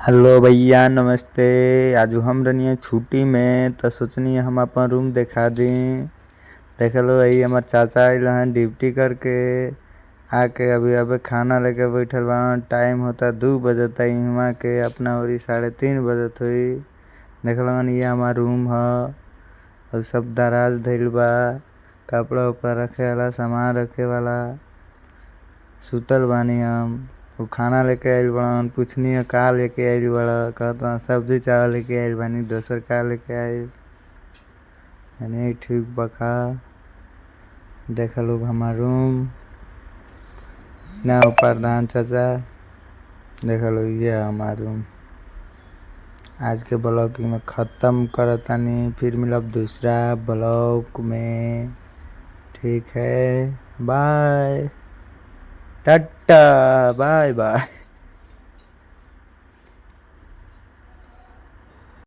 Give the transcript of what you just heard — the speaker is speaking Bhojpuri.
हेलो भैया नमस्ते। आज हम रनिए छुट्टी में तो सोचनी हम अपन रूम देखा दी। देख लो यही हमार चाचा आइल हैं ड्यूटी करके आके अभी अभी खाना लेके बैठल बा। टाइम होता 2 बजता हुआ के अपना वही 3:30 बजत हुई। देख लो ये हमार रूम है और सब दराज धइल बा, कपड़ा उपड़ा रखे वाला सामान रखे वाला। सुतल बानी हम। वो खाना लेके आइल बड़न, पूछनी का लेके आइल बड़ा, कहता सब्जी चावल लेके आइल बानी, दोसर का लेके आइल यानी ठीक बका। देख लो हमार रूम ना प्रधान चाचा। देख लो ये हमार रूम। आज के ब्लॉग में ख़त्म करतानी, फिर मिलब दूसरा ब्लॉग में। ठीक है, बाय टाटा बाय बाय।